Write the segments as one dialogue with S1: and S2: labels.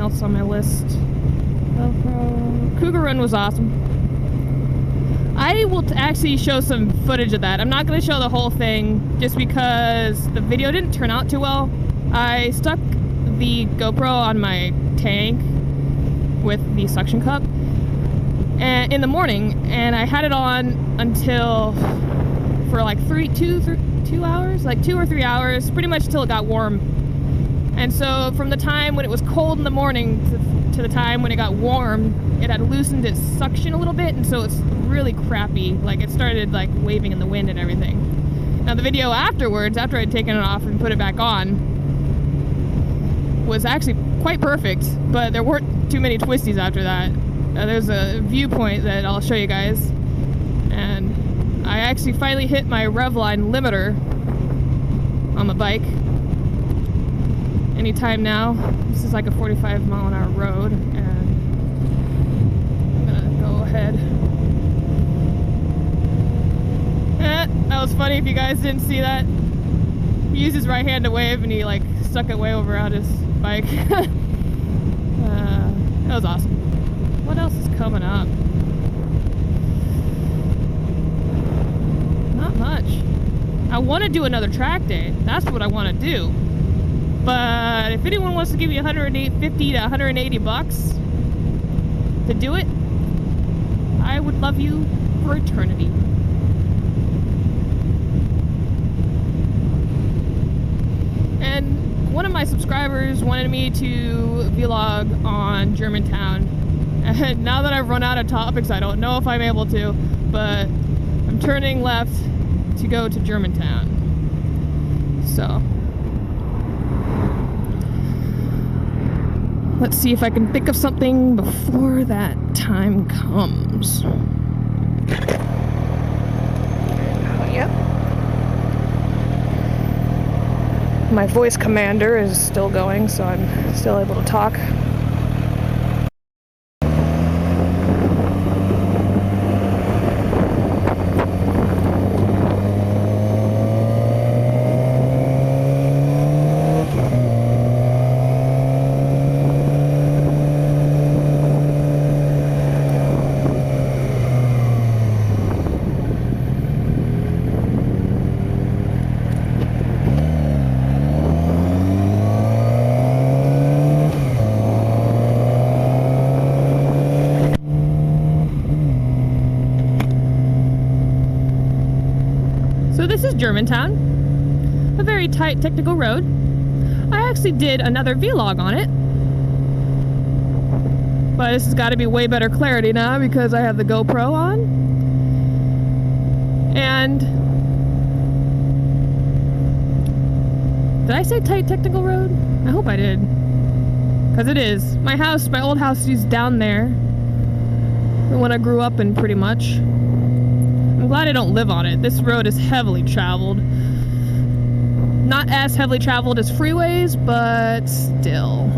S1: else on my list. Cougar Run was awesome. I will actually show some footage of that. I'm not going to show the whole thing just because the video didn't turn out too well. I stuck the GoPro on my tank with the suction cup and in the morning, and I had it on until for like 2 hours, like 2 or 3 hours, pretty much till it got warm. And so from the time when it was cold in the morning to the time when it got warm, it had loosened its suction a little bit, and so it's really crappy. Like, it started like waving in the wind and everything. Now the video afterwards, after I'd taken it off and put it back on, was actually quite perfect, but there weren't too many twisties after that. There's a viewpoint that I'll show you guys, and I actually finally hit my Revline limiter on the bike. Anytime now. This is like a 45-mile-an-hour road, and I'm gonna go ahead. That was funny if you guys didn't see that. He used his right hand to wave, and he like stuck it way over on his bike. That was awesome. What else is coming up? Not much. I want to do another track day. That's what I want to do. But if anyone wants to give me $50 to $180 to do it, I would love you for eternity. And one of my subscribers wanted me to vlog on Germantown. And now that I've run out of topics, I don't know if I'm able to, but I'm turning left to go to Germantown. So let's see if I can think of something before that time comes. Yep. My voice commander is still going, so I'm still able to talk. This is Germantown, a very tight technical road. I actually did another vlog on it, but this has got to be way better clarity now because I have the GoPro on. And did I say tight technical road? I hope I did, because it is. My old house is down there, the one I grew up in pretty much. I'm glad I don't live on it. This road is heavily traveled. Not as heavily traveled as freeways, but still.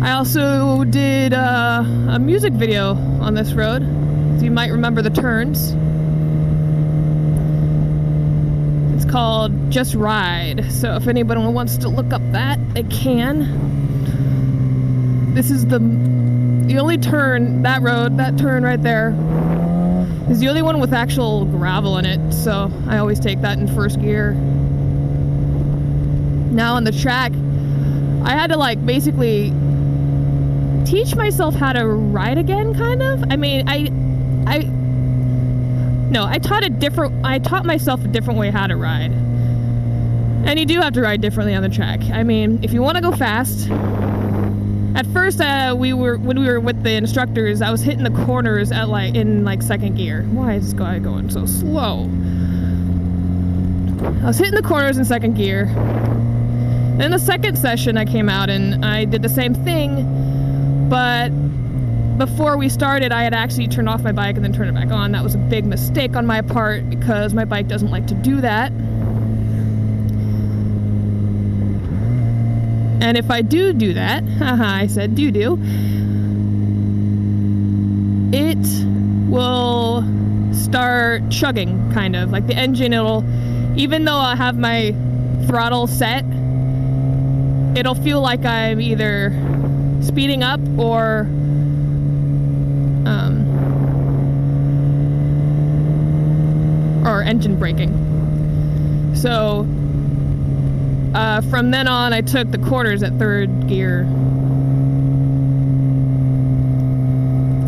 S1: I also did a music video on this road, so you might remember the turns. It's called Just Ride, so if anybody wants to look up that, they can. This is the only turn, that turn right there is the only one with actual gravel in it, so I always take that in first gear. Now on the track, I had to like basically teach myself how to ride again, kind of. I mean, I taught myself a different way how to ride. And you do have to ride differently on the track. I mean, if you want to go fast, at first, when we were with the instructors, I was hitting the corners in second gear. Why is this guy going so slow? I was hitting the corners in second gear. Then the second session I came out and I did the same thing, but before we started, I had actually turned off my bike and then turned it back on. That was a big mistake on my part because my bike doesn't like to do that. And if I do that, I said do, it will start chugging, kind of. Like the engine, even though I have my throttle set, it'll feel like I'm either speeding up or engine braking. So from then on, I took the quarters at 3rd gear,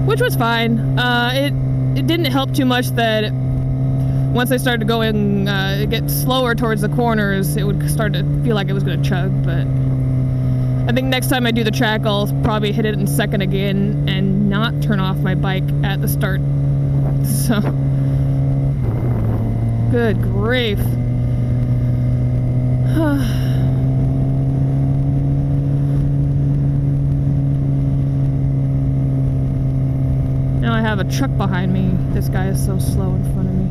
S1: which was fine. It didn't help too much that once I started going get slower towards the corners, it would start to feel like it was going to chug. But I think next time I do the track, I'll probably hit it in 2nd again and not turn off my bike at the start. So, good grief. Now I have a truck behind me. This guy is so slow in front of me.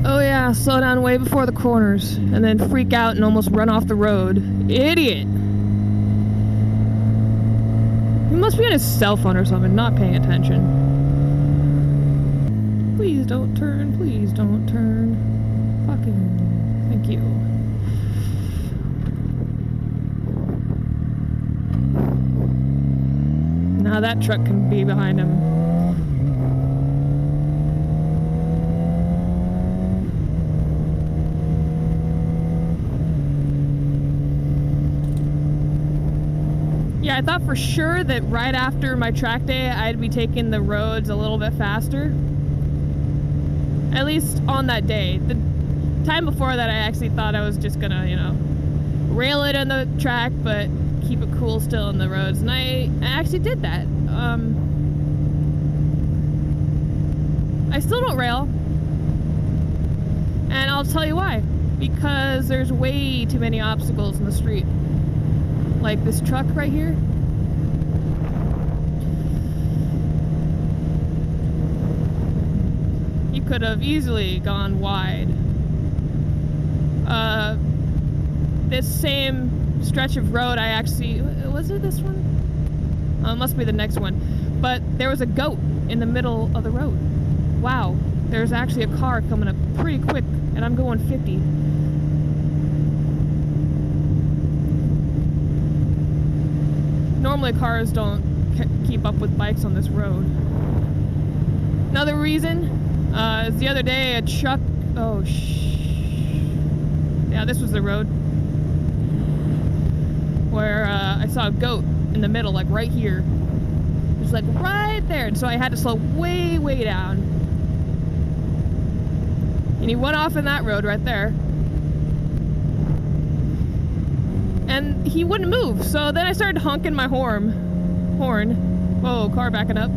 S1: Oh yeah, slow down way before the corners and then freak out and almost run off the road. Idiot! He must be on his cell phone or something, not paying attention. Please don't turn, please don't turn. Fucking, thank you. Now that truck can be behind him. Yeah, I thought for sure that right after my track day, I'd be taking the roads a little bit faster. At least on that day. The time before that, I actually thought I was just gonna, you know, rail it on the track, but keep it cool still on the roads. And I actually did that. I still don't rail. And I'll tell you why. Because there's way too many obstacles in the street. Like this truck right here. You could have easily gone wide. This same stretch of road, I actually, was it this one? It must be the next one. But there was a goat in the middle of the road. Wow, there's actually a car coming up pretty quick, and I'm going 50. Normally cars don't keep up with bikes on this road. Another reason is the other day a truck, yeah, this was the road where I saw a goat in the middle, like right here. It was like right there, and so I had to slow way, way down. And he went off in that road right there. And he wouldn't move, so then I started honking my horn. Whoa, car backing up.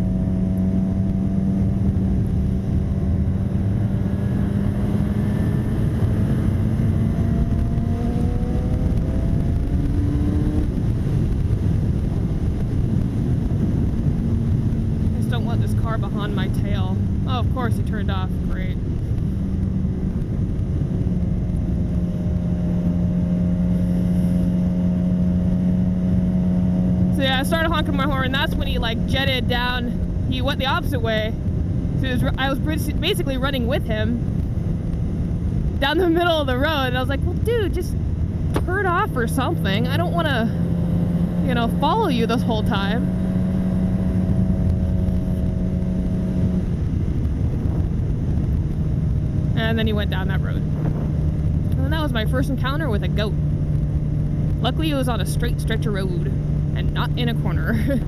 S1: I just don't want this car behind my tail. Oh, of course he turned off. Great. Yeah, I started honking my horn, and that's when he like jetted down. He went the opposite way. So I was basically running with him down the middle of the road, and I was like, well, dude, just turn off or something. I don't want to, you know, follow you this whole time. And then he went down that road. And that was my first encounter with a goat. Luckily, it was on a straight stretch of road and not in a corner.